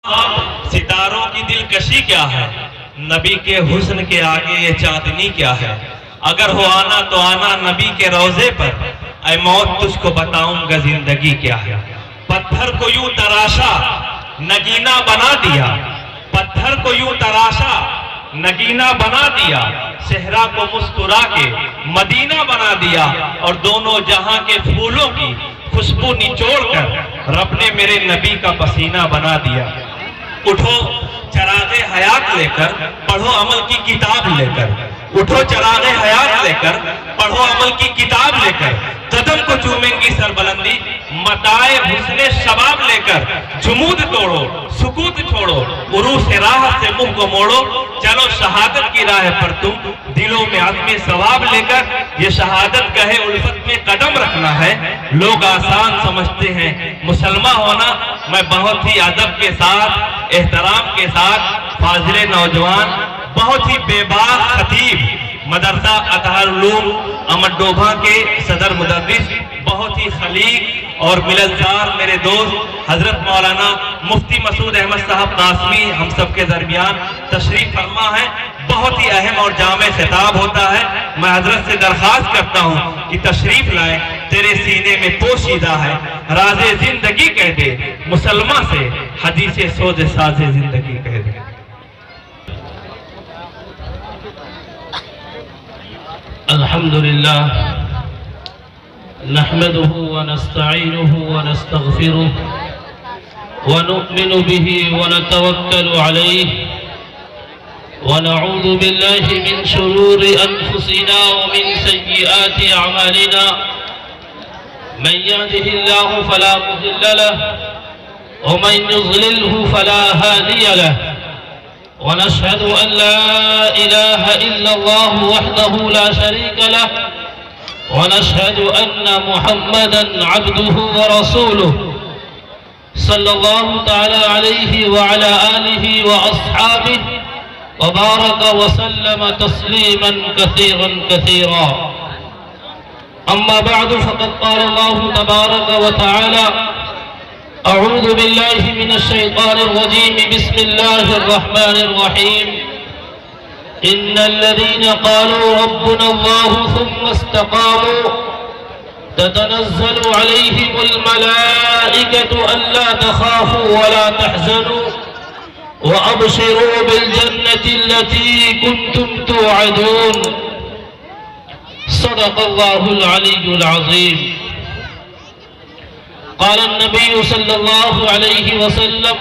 ستاروں کی دلکشی کیا ہے، نبی کے حسن کے آگے یہ چاندنی کیا ہے۔ اگر ہو آنا تو آنا نبی کے روضے پر، اے موت تجھ کو بتاؤں گا زندگی کیا ہے۔ پتھر کو یوں تراشا نگینہ بنا دیا، پتھر کو یوں تراشا نگینہ بنا دیا، صحرا کو مسکرا کے مدینہ بنا دیا، اور دونوں جہاں کے پھولوں کی خوشبو نچوڑ کر رب نے میرے نبی کا پسینہ بنا دیا۔ اٹھو چراغ حیات لے کر پڑھو عمل کی کتاب لے کر، اٹھو چراغ حیات لے کر پڑھو عمل کی کتاب لے کر، قدم کو چومیں گی سربلندی متاع حسن شباب لے کر۔ جمود توڑو سکوت چھوڑو عروس راہ سے منہ کو موڑو، چلو شہادت کی راہ پر تم دلوں میں عزم ثواب لے کر۔ یہ شہادت کہے الفت میں قدم رکھنا ہے، لوگ آسان سمجھتے ہیں مسلمان ہونا۔ میں بہت ہی ادب کے ساتھ احترام کے ساتھ فاضل نوجوان، بہت ہی بے باک خطیب، مدرسہ اطہر علوم امڈوبھا کے صدر مدرس، بہت ہی خلیق اور ملنسار میرے دوست حضرت مولانا مفتی مسعود احمد صاحب قاسمی ہم سب کے درمیان تشریف فرما ہے۔ بہت ہی اہم اور جامع خطاب ہوتا ہے۔ میں حضرت سے درخواست کرتا ہوں کہ تشریف لائیں، تیرے سینے میں پوشیدہ ہے راز زندگی کہہ دے، مسلمان سے حدیث سوز ساز زندگی کہہ دے۔ الحمدللہ نحمده ونستعینه ونستغفره ونؤمن به ونتوکل علیه ونعوذ بالله من شرور أنفسنا ومن سيئات أعمالنا، من يهده الله فلا مضل له ومن يضلله فلا هادي له، ونشهد أن لا إله إلا الله وحده لا شريك له، ونشهد أن محمدًا عبده ورسوله صلى الله تعالى عليه وعلى آله وأصحابه وبارك وسلم تسليما كثيرا كثيرا. أما بعد، فقد قال الله تبارك وتعالى: أعوذ بالله من الشيطان الرجيم، بسم الله الرحمن الرحيم. إن الذين قالوا ربنا الله ثم استقاموا تتنزل عليهم الملائكة ألا تخافوا ولا تحزنوا وأبشروا بالجنة التي كنتم توعدون. صدق الله العلي العظيم. قال النبي صلى الله عليه وسلم: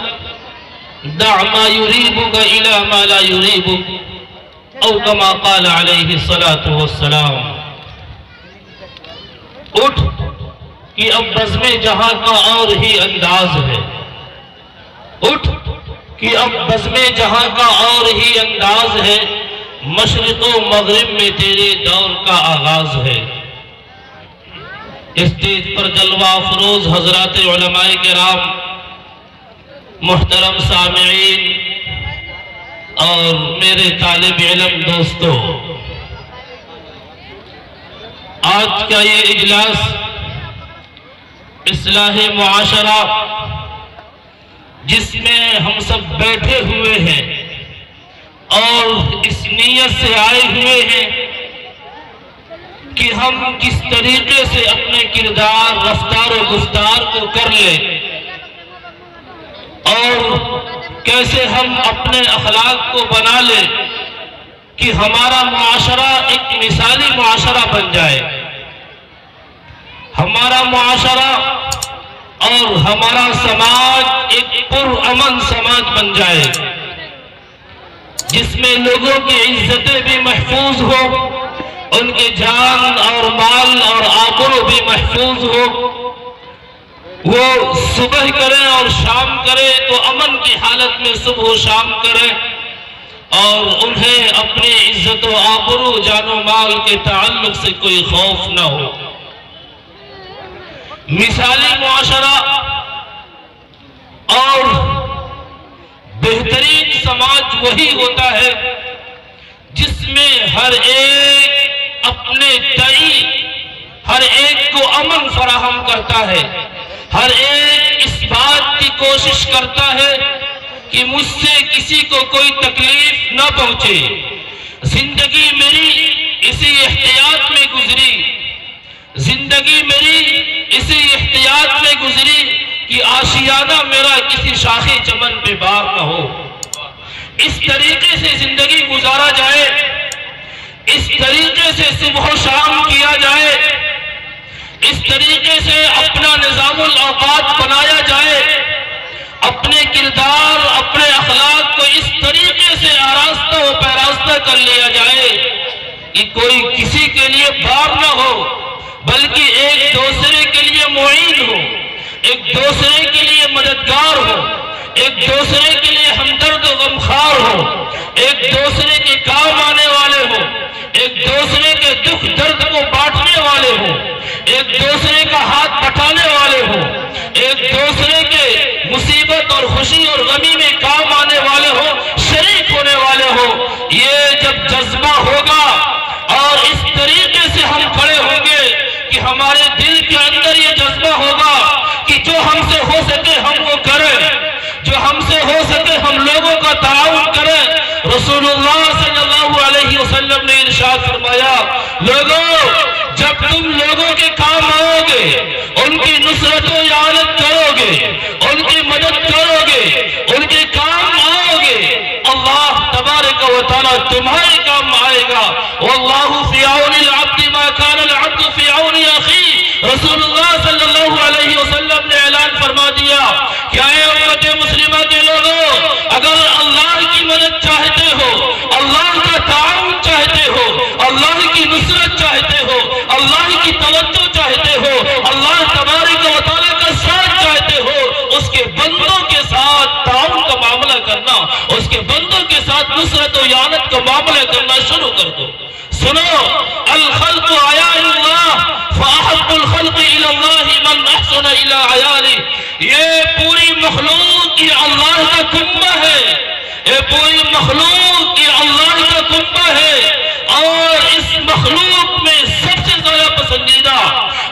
دع ما يريبك إلى ما لا يريبك، أو كما قال عليه الصلاة والسلام. اٹھ کہ اب بزم جہاں کا اور ہی انداز ہے، اٹھ کہ اب بزم جہاں کا اور ہی انداز ہے، مشرق و مغرب میں تیرے دور کا آغاز ہے۔ اسٹیج پر جلوہ افروز حضرات علماء کرام، محترم سامعین اور میرے طالب علم دوستو، آج کا یہ اجلاس اصلاح معاشرہ جس میں ہم سب بیٹھے ہوئے ہیں اور اس نیت سے آئے ہوئے ہیں کہ ہم کس طریقے سے اپنے کردار، رفتار و گفتار کو کر لیں اور کیسے ہم اپنے اخلاق کو بنا لیں کہ ہمارا معاشرہ ایک مثالی معاشرہ بن جائے، ہمارا معاشرہ اور ہمارا سماج ایک پرامن سماج بن جائے، جس میں لوگوں کی عزتیں بھی محفوظ ہو، ان کے جان اور مال اور آبرو بھی محفوظ ہو، وہ صبح کریں اور شام کریں تو امن کی حالت میں صبح و شام کریں، اور انہیں اپنی عزت و آبرو، جان و مال کے تعلق سے کوئی خوف نہ ہو۔ مثالی معاشرہ اور بہترین سماج وہی ہوتا ہے جس میں ہر ایک اپنے تئیں ہر ایک کو امن فراہم کرتا ہے، ہر ایک اس بات کی کوشش کرتا ہے کہ مجھ سے کسی کو کوئی تکلیف نہ پہنچے. زندگی میری اسی احتیاط میں گزری، زندگی میری اسی احتیاط میں گزری کہ آشیانہ میرا کسی شاخ چمن پہ بار نہ ہو. اس طریقے سے زندگی گزارا جائے، اس طریقے سے صبح و شام کیا جائے، اس طریقے سے اپنا نظام الاوقات بنایا جائے، اپنے کردار اپنے اخلاق کو اس طریقے سے آراستہ و پیراستہ کر لیا جائے کہ کوئی کسی کے لیے بار نہ ہو، بلکہ ایک دوسرے کے لیے معین ہو، ایک دوسرے کے لیے مددگار ہو، ایک دوسرے کے لیے ہمدرد و غمخوار ہو، ایک دوسرے کے کام آنے والے ہو، ایک دوسرے کے دکھ درد کو بانٹنے والے ہو، ایک دوسرے کا ہاتھ بٹانے والے ہو، ایک دوسرے کے مصیبت اور خوشی اور غمی میں کام آنے والے ہو، شریک ہونے والے ہو. یہ جب جذبہ ہوگا اور اس طریقے سے ہم کھڑے ہوں گے کہ ہمارے دل کے اندر یہ جذبہ ہوگا کہ جو ہم سے ہو سکے ہم وہ کریں، جو ہم سے ہو سکے ہم لوگوں کا تعاون کریں. رسول اللہ صلی اللہ علیہ وسلم نے ارشاد فرمایا، لوگوں جب تم لوگوں کے کام آؤ گے، ان کی نصرت و اعانت کرو گے، ان کی مدد کرو گے، ان کے کام آؤ گے، اللہ تبارک و تعالی تمہارے کام آئے گا. واللہ فی عون العبد ما کان العبد فی عون اخیہ. رسول اللہ صلی اللہ علیہ وسلم نے اعلان فرما دیا کہ اے امت مسلمہ کے لوگوں، اگر اللہ کی مدد چاہتے ہو، اللہ کا تعاون چاہتے ہو، اللہ کی نصرت چاہتے ہو، اللہ کی توجہ چاہتے ہو، اللہ تبارک و تعالیٰ کا ساتھ چاہتے ہو، اس کے بندوں کے ساتھ تعاون کا معاملہ کرنا، اس کے بندوں کے ساتھ نصرت و اعانت کا معاملہ کرنا شروع کر دو. سنو، الخلق عیال اللہ فاحب الخلق الی اللہ من احسن الی عیالہ. یہ پوری مخلوق یہ اللہ کا کنبہ ہے، یہ پوری مخلوق یہ اللہ کا کنبہ ہے، اور اس مخلوق میں سب سے زیادہ پسندیدہ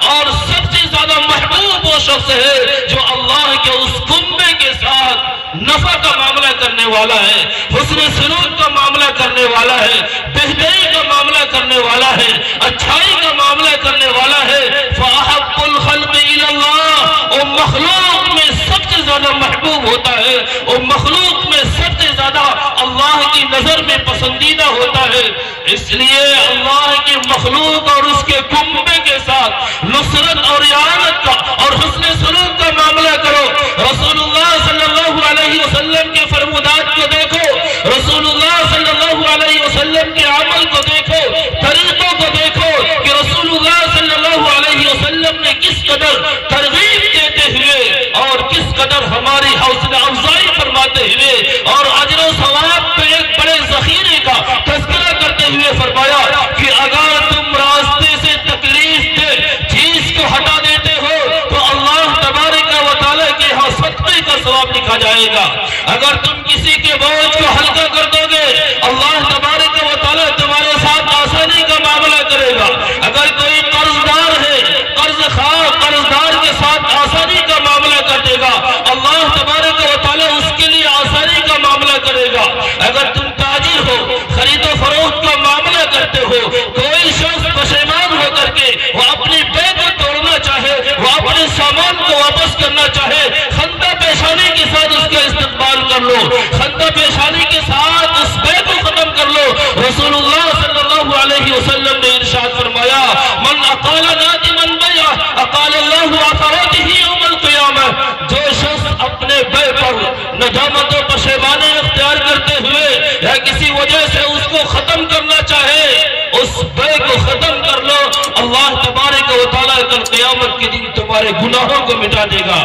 اور سب سے زیادہ محبوب وہ شخص ہے جو اللہ کے اس کنبے کے ساتھ نفع کا معاملہ کرنے والا ہے، حسن سلوک کا معاملہ کرنے والا ہے، بہتری کا معاملہ کرنے والا ہے، اچھائی کا معاملہ کرنے والا ہے. فَأَحَبُّ الْخَلْقِ إِلَى اللَّهِ. وہ مخلوق میں سب سے زیادہ محبوب ہوتا ہے، وہ مخلوق میں سب سے زیادہ اللہ کی نظر میں پسندیدہ ہوتا ہے. اس لیے اللہ کی مخلوق اور اس کے کنبے کے ساتھ نصرت اور اعانت کا اور حسن سلوک کا معاملہ کرو. رسول اللہ صلی اللہ علیہ وسلم کے فرمودات کو دیکھو، رسول اللہ صلی اللہ علیہ وسلم کے عمل کو دیکھو، طریقوں کو دیکھو کہ رسول اللہ صلی اللہ علیہ وسلم نے کس قدر ترغیب دیتے ہوئے اور کس قدر ہماری حوصلہ افزائی فرماتے ہوئے اور اجر و ثواب پہ ایک بڑے ذخیرے کا تذکرہ کرتے ہوئے فرمایا کہ اگر تم راستے سے تکلیف دے چیز کو ہٹا دیتے ہو تو اللہ تبارک و تعالیٰ کے ہاں صدقے کا ثواب لکھا جائے گا. اگر تم کسی کے بوجھ کو ہلکا کر دو گے اللہ تبارک و تعالیٰ تمہارے ساتھ آسانی کا معاملہ کرے گا. اگر کوئی قرضدار ہے، قرضدار کے ساتھ آسانی کا معاملہ کر دے گا، اللہ تبارک و تعالیٰ اس کے لیے آسانی کا معاملہ کرے گا. اگر تم تاجر ہو، خرید و فروخت کا معاملہ کرتے ہو، کوئی شخص پشیمان ہو کر کے وہ اپنی بے کو توڑنا چاہے، وہ اپنے سامان کو واپس کرنا چاہے، خندہ پیشانی کے ساتھ اس کا استقبال کر لو، خندہ پیشانی کے ساتھ اس بے کو ختم کر لو. رسول اللہ صلی اللہ علیہ وسلم نے ارشاد فرمایا، من اقال نادما بیع اقال اللہ عثراته یوم القیامہ. جو شخص اپنے بے پر ندامت و پشیمانی اختیار کرتے ہوئے یا کسی وجہ سے اس کو ختم کرنا چاہے، اس بے کو ختم کر لو، اللہ تبارک و تعالیٰ کل قیامت کے دن تمہارے گناہوں کو مٹا دے گا.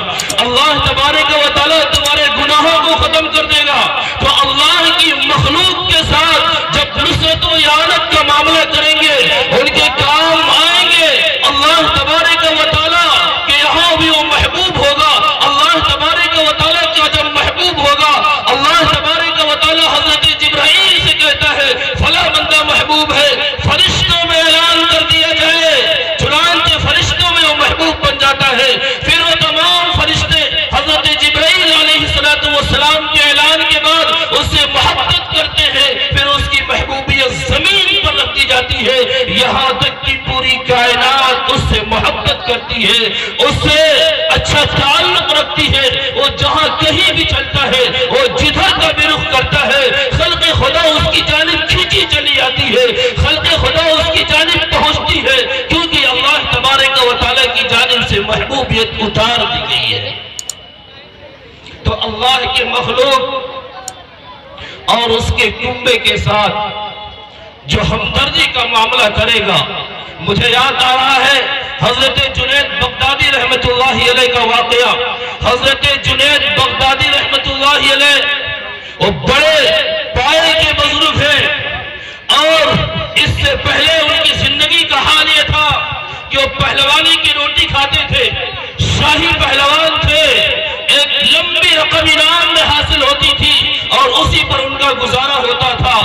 اللہ تبارک و تعالیٰ تمہارے گناہوں کو ختم کر دے گا. تو اللہ کی مخلوق کے ساتھ جب نصرت و اعانت کا معاملہ کریں گے، ان کے کام آئیں گے، اللہ تبارک و تعالیٰ کے یہاں بھی وہ محبوب ہوگا. اللہ تبارک و تعالیٰ کا جب محبوب ہوگا، اللہ تبارک و تعالیٰ حضرت جبرائیل سے کہتا ہے فلاں بندہ محبوب ہے، فرشتوں میں اعلان کر دیا جائے، چنانچہ فرشتوں میں وہ محبوب بن جاتا ہے. پھر وہ تمام فرشتے حضرت جبرائیل علیہ السلام کے اعلان جاتی ہے، یہاں تک کہ پوری کائنات اس سے محبت کرتی ہے، اس سے اچھا تعلق رکھتی ہے۔ وہ جہاں کہیں بھی چلتا ہے، وہ جدھر کا بھی رخ کرتا ہے، خلق خدا اس کی جانب کھینچی چلی آتی ہے، خلق خدا اس کی جانب پہنچتی ہے، کیونکہ اللہ تبارک و تعالیٰ کی جانب سے محبوبیت اتار دی گئی ہے۔ تو اللہ کے مخلوق اور اس کے کنبے کے ساتھ جو ہمدردی کا معاملہ کرے گا، مجھے یاد آ رہا ہے حضرت جنید بغدادی رحمت اللہ علیہ کا واقعہ۔ حضرت جنید بغدادی رحمت اللہ علیہ وہ بڑے پائے کے بزرگ ہیں، اور اس سے پہلے ان کی زندگی کا حال یہ تھا کہ وہ پہلوانی کی روٹی کھاتے تھے، شاہی پہلوان تھے، ایک لمبی رقم انعام میں حاصل ہوتی تھی اور اسی پر ان کا گزارا ہوتا تھا۔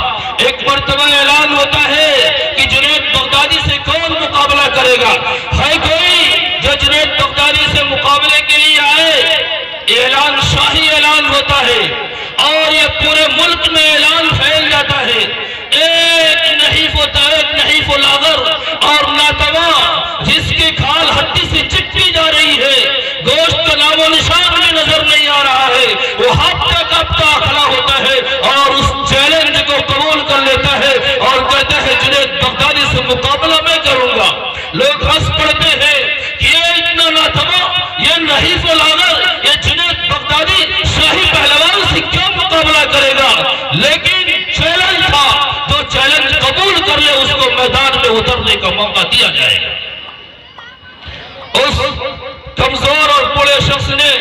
ایک مرتبہ اعلان ہوتا ہے کہ جنید بغدادی سے کون مقابلہ کرے گا؟ ہے کوئی جو جنید بغدادی سے مقابلے کے لیے آئے؟ اعلان شاہی اعلان ہوتا ہے اور یہ پورے ملک میں اعلان پھیل جاتا ہے۔ ایک نحیف و تارک نحیف و لاغر اور ناتواں جس کی کھال ہڈی سے چپٹی جا رہی ہے، گوشت کا نام و نشان میں نظر نہیں آ رہا ہے، وہ ہفتہ کاپتا کھڑا ہوتا ہے اور اس چیلنج کو قبول کر لیتا ہے اور کہتا ہے جنید بغدادی سے مقابلہ میں کروں گا۔ لوگ ہنس پڑتے ہیں کہ یہ اتنا ناتواں، یہ نحیف و لاغر، یہ جنید بغدادی شاہی پہلوان سے کیا مقابلہ کرے گا؟ لیکن چیلنج تھا، جو چیلنج قبول کر لے اس کو میدان میں اترنے کا موقع دیا جائے گا۔ اس کمزور اور بڑے شخص نے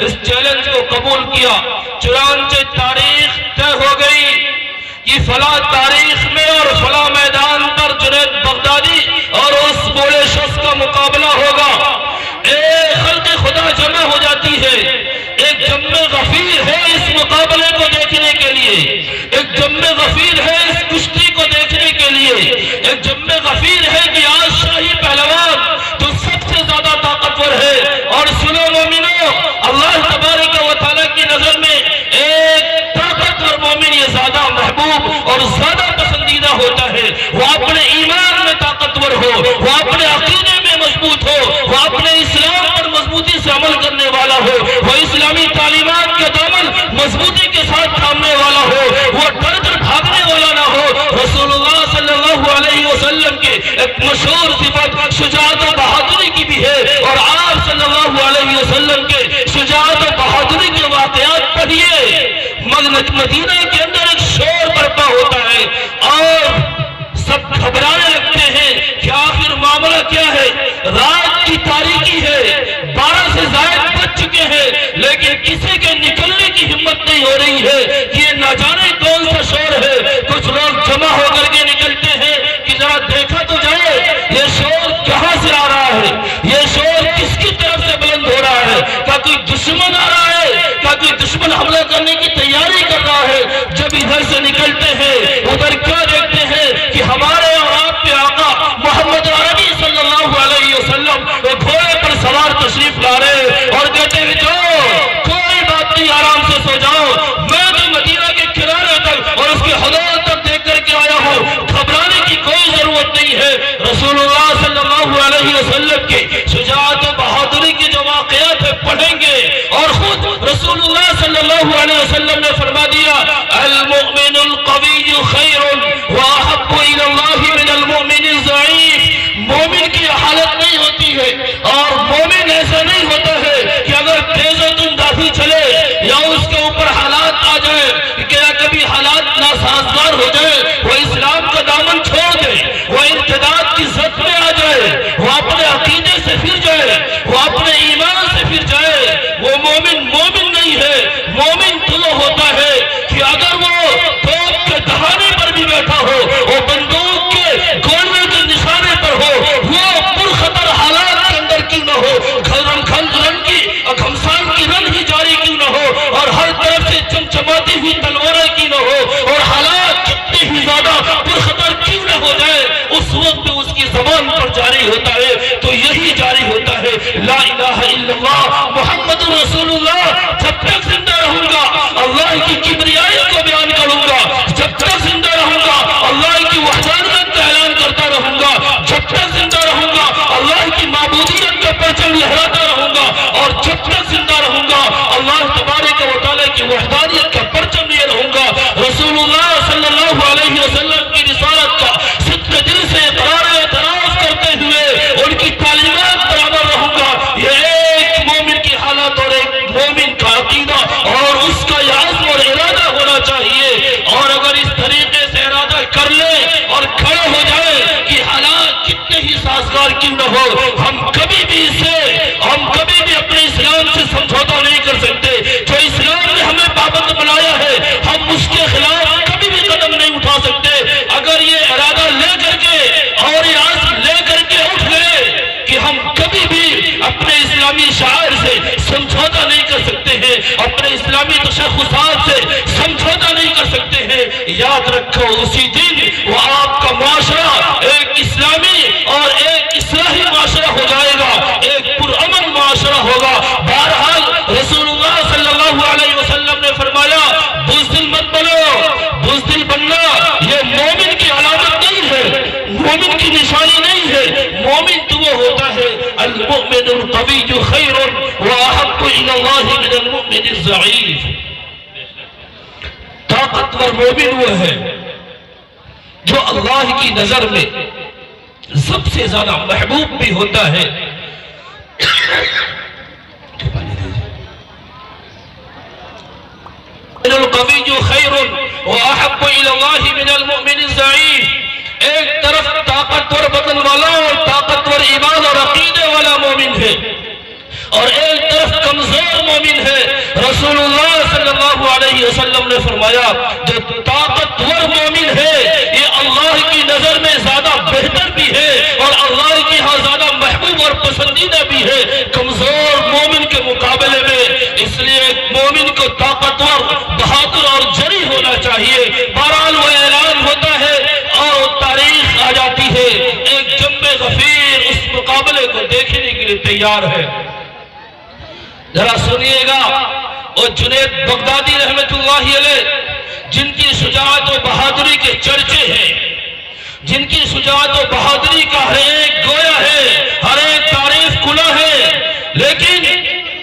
اس چیلنج کو قبول کیا، چنانچہ تاریخ طے ہو گئی کہ فلاں تاریخ میں اور فلاں میدان پر جنید بغدادی اور اس بڑے شخص کا مقابلہ ہوگا۔ ایک خلق خدا جمع ہو جاتی ہے، ایک جم غفیر ہے اس مقابلے کو دیکھنے کے لیے، ایک جم غفیر ہے اس کشتی کو دیکھنے کے لیے، ایک جم غفیر ہے کہ آج شاہی پہلوان جو سب سے زیادہ طاقتور ہے۔ اور سنو مومنو، اللہ تبارک و تعالیٰ کی نظر میں ایک طاقتور مومن یہ زیادہ محبوب اور زیادہ پسندیدہ ہوتا ہے۔ وہ اپنے ایمان میں طاقتور ہو، وہ اپنے عقیدے میں مضبوط ہو، وہ اپنے اسلام پر مضبوطی سے عمل کرنے والا ہو، وہ اسلامی تعلیمات کے دامن مضبوطی کے ساتھ تھامنے والا ہو، وہ ڈر کر بھاگنے والا نہ ہو۔ رسول اللہ صلی اللہ علیہ وسلم کے ایک مشہور صفت شجاعت و بہادری کی بھی ہے، اور آپ صلی اللہ علیہ وسلم کے شجاعت و بہادری کے واقعات پڑھیے۔ مدینہ کے اندر ایک شور برپا ہوتا ہے اور سب گھبرانے لگتے ہیں کہ آخر معاملہ کیا ہے۔ رات کی تاریکی ہے، 12 سے زائد بج چکے ہیں، لیکن کسی کے نکلنے کی ہمت نہیں ہو رہی ہے کہ یہ نہ جانے کون سا شور ہے۔ کچھ لوگ جمع ہو کر کے نکلتے ہیں کہ ذرا دیکھا تو جائے یہ شور کہاں سے آ رہا ہے، یہ شور کس کی طرف سے بلند ہو رہا ہے، کیا کوئی دشمن آ رہا ہے، کیا کوئی دشمن حملہ کرنے کی تیاری کر رہا ہے۔ جب ادھر سے نکلتے ہیں ادھر کیا دیکھتے ہیں کہ ہمارے اور آپ کے آقا محمد عربی صلی اللہ علیہ وسلم وہ گھوڑے پر سوار تشریف لا رہے اور کہتے ہیں جو کوئی بات نہیں، آرام سے سو جاؤ، میں اور جب تک زندہ رہوں گا اللہ تبارک و تعالیٰ کی وحدانیت کا پرچم لیے رہوں گا۔ رسول اللہ صلی اللہ علیہ وسلم کی رسالت کا صدق دل سے اقرار اعتراف کرتے ہوئے ان کی تعلیمات پر عمل رہوں گا۔ یہ ایک مومن کی حالت اور ایک مومن کا عقیدہ اور اس کا یہ عزم اور ارادہ ہونا چاہیے، اور اگر اس طریقے سے ارادہ کر لے اور کھڑے ہو جائے کہ حالات کتنے ہی سازگار کیوں نہ ہو، ہم کبھی بھی اپنے اسلام سے سمجھوتا نہیں کر سکتے۔ جو اسلام نے ہمیں پابند بنایا ہے ہم اس کے خلاف کبھی بھی قدم نہیں اٹھا سکتے۔ اگر یہ ارادہ لے کر کے اور یہ عزم لے کر کے اٹھ گئے کہ ہم کبھی بھی اپنے اسلامی شعائر سے سمجھوتا نہیں کر سکتے ہیں، اپنے اسلامی تشخصات سے سمجھوتا نہیں کر سکتے ہیں، یاد رکھو اسی دن وہ آپ کا معاشرہ ایک اسلامی اور ایک اصلاحی معاشرہ ہو جائے گا، ایک پرامن معاشرہ ہوگا۔ بہرحال رسول اللہ صلی اللہ علیہ وسلم نے فرمایا بزدل مت بنو۔ بزدل بننا یہ مومن کی علامت نہیں ہے، مومن کی نشانی نہیں ہے۔ مومن تو وہ ہوتا ہے المؤمن القوی خیر واحب الی اللہ من المؤمن الضعیف۔ طاقتور مومن وہ ہے جو اللہ کی نظر میں سب سے زیادہ محبوب بھی ہوتا ہے۔ القوی خیر واحب الی اللہ من المؤمن الضعیف۔ ایک طرف طاقتور بدن والا اور طاقتور ایمان اور عقیدے والا مومن ہے، اور ایک طرف کمزور مومن ہے۔ رسول اللہ صلی اللہ علیہ وسلم نے فرمایا جو طاقتور مومن ہے یہ اللہ کی نظر میں زیادہ بہتر بھی ہے اور اللہ کی ہاں زیادہ محبوب اور پسندیدہ بھی ہے کمزور مومن کے مقابلے میں۔ اس لیے ایک مومن کو طاقتور، بہادر اور جری ہونا چاہیے۔ بہرحال وہ اعلان ہوتا ہے اور تاریخ آ جاتی ہے، ایک جنب غفیر اس مقابلے کو دیکھنے کے لیے تیار ہے۔ ذرا سنیے گا، وہ جنید بغدادی رحمت اللہ علیہ جن کی شجاعت و بہادری کے چرچے ہیں، جن کی شجاعت و بہادری کا ہر ایک گویا ہے، ہر ایک تعریف کھلا ہے، لیکن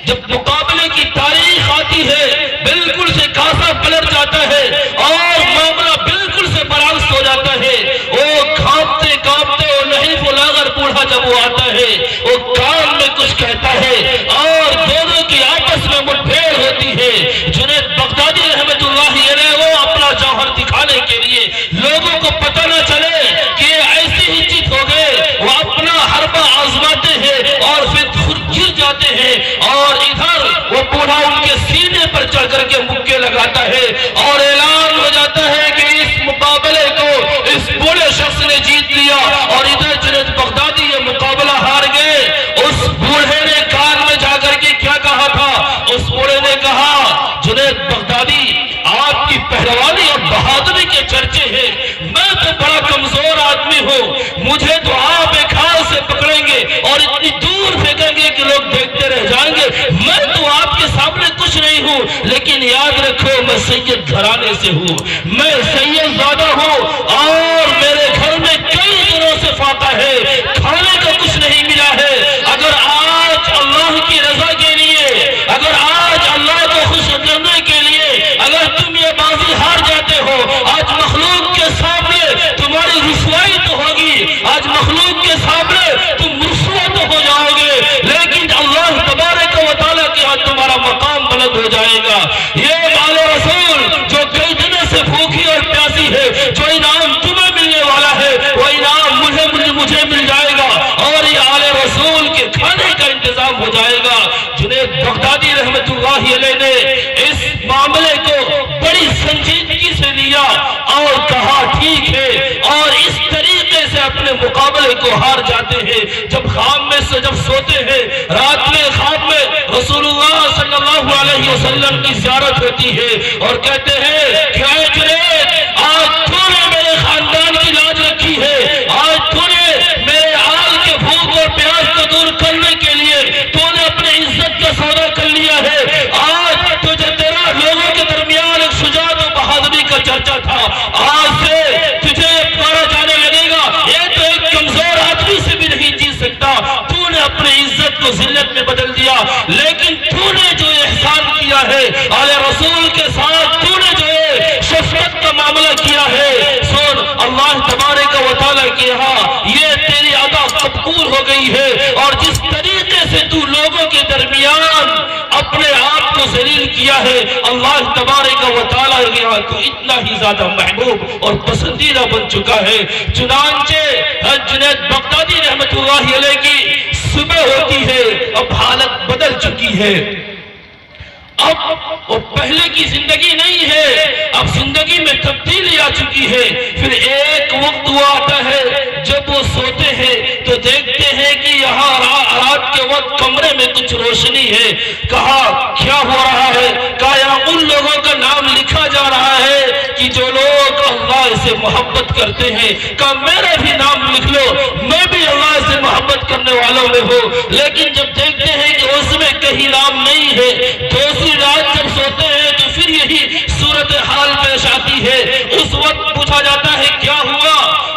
جب مقابلے کی تاریخ آتی ہے بالکل سے کاسا پلٹ جاتا ہے اور معاملہ بالکل سے برعکس ہو جاتا ہے۔ وہ کھانپتے کانپتے اور نحیف و لاغر بوڑھا جب وہ آتا ہے وہ کان میں کچھ کہتا ہے اور دونوں کی آپس میں مٹبھیڑ ہوتی ہے۔ جنید بغدادی رحمت اللہ علیہ وہ اپنا جوہر دکھانے کے لیے لوگوں کو پتہ نہ چلے کہ یہ ایسی ہی چیز ہو گئے، وہ اپنا حربہ آزماتے ہیں اور پھر خود گر جاتے ہیں، اور ادھر وہ بوڑھا ان کے سینے پر چڑھ کر کے مکے لگاتا ہے اور اعلان ہو جاتا ہے کہ اس مقابلے کو اس بوڑھے شخص نے جیت لیا، اور ادھر جنید بغدادی یہ مقابلہ ہار گئے۔ اس بوڑھے نے کان میں جا کر کے کیا کہا تھا؟ اس بوڑھے نے کہا جنید بغدادی آپ کی پہلوانی اور بہادری کے چرچے ہیں، میں تو بڑا کمزور آدمی ہوں، مجھے تو آپ ایک ہاتھ سے پکڑیں گے اور اتنی دور پھینکیں گے کہ لوگ دیکھتے رہ جائیں گے، میں تو آپ کے سامنے کچھ نہیں ہوں، لیکن یاد رکھو میں سید گھرانے سے ہوں، میں سید زادہ ہوں، اور میرے گھر میں کئی دنوں سے فاقہ ہے، کھانے کا کچھ نہیں ملا ہے۔ اگر آج اللہ کی رضا کے لیے، اگر آج اللہ کو خوش کرنے کے لیے اگر تم یہ بازی ہار جاتے ہو، آج مخلوق کے سامنے تمہاری رسوائی تو ہوگی، آج مخلوق کے سامنے تم رسوا تو ہو جاؤ گے، لیکن اللہ تبارک و تعالیٰ کے ہاتھ تمہارا مقام بلند ہو جائے گا۔ یہ آل رسول جو کئی دنوں سے بھوکی اور پیاسی ہے، جو انعام تمہیں ملنے والا ہے وہ انعام مجھے مل جائے گا، اور یہ آل رسول کے کھانے کا انتظام ہو جائے گا۔ جنید بغدادی رحمت اللہ علیہ نے اس معاملے کو بڑی سنجیدگی سے لیا اور کہا ٹھیک ہے، اور اس طریقے سے اپنے مقابلے کو ہار جاتے ہیں۔ جب خواب میں سے جب سوتے ہیں، رات میں خواب میں رسول اللہ صلی اللہ علیہ وسلم کی زیارت ہوتی ہے اور کہتے ہیں کہ اے جنید آج تو نے میرے خاندان کی لاج رکھی ہے، آج تو نے میرے آل کے بھوک اور پیاس کو دور کرنے کے لیے تو نے اپنے عزت کا سودا کر لیا ہے، آج تجھے تیرا لوگوں کے درمیان ایک شجاعت و بہادری کا چرچا تھا، آج سے تجھے مارا جانے لگے گا، یہ تو ایک کمزور آدمی سے بھی نہیں جیت سکتا، تو نے اپنے عزت کو کو ذلت میں بدل دیا، لیکن تو نے جو احسان کیا ہے آل رسول کے ساتھ، تو نے جو شفقت کا معاملہ کیا ہے، سن اللہ تبارک و تعالیٰ کے یہاں یہ تیری ادا قبول ہو گئی ہے، اور جس طریقے سے تو لوگوں کے درمیان اپنے آپ کو ذلیل کیا ہے، اللہ تبارک و تعالیٰ کے یہاں تو اتنا ہی زیادہ محبوب اور پسندیدہ بن چکا ہے۔ چنانچہ جنید بغدادی رحمت اللہ علیہ کی صبح ہوتی ہے، اب حالت بدل چکی ہے، اب وہ پہلے کی زندگی نہیں ہے، اب زندگی میں تبدیلی آ چکی ہے۔ پھر ایک وقت وہ آتا ہے جب وہ سوتے ہیں تو دیکھتے ہیں کہ یہاں رات کے وقت کمرے میں کچھ روشنی ہے۔ کہا کیا ہو رہا ہے؟ کہا یہاں ان لوگوں کا نام لکھا جا رہا ہے کہ جو لوگ اللہ سے محبت کرتے ہیں۔ کہا میرا بھی نام لکھ لو، میں بھی اللہ سے محبت کرنے والوں میں ہوں۔ لیکن جب دیکھتے ہیں کہ اس میں کہیں نام نہیں ہے، دوسری رات جب سوتے ہیں تو پھر یہی صورتحال پیش آتی ہے۔ اس وقت پوچھا جاتا ہے کیا ہوا،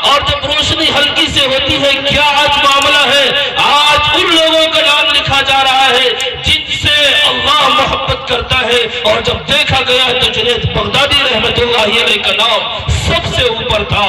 اور جب روشنی ہلکی سے ہوتی ہے کیا آج معاملہ ہے؟ آج ان لوگوں کا نام لکھا جا رہا ہے جن سے اللہ محبت کرتا ہے۔ اور جب دیکھا گیا تو جنید بغدادی رحمت اللہ علیہ کا نام سب سے اوپر تھا۔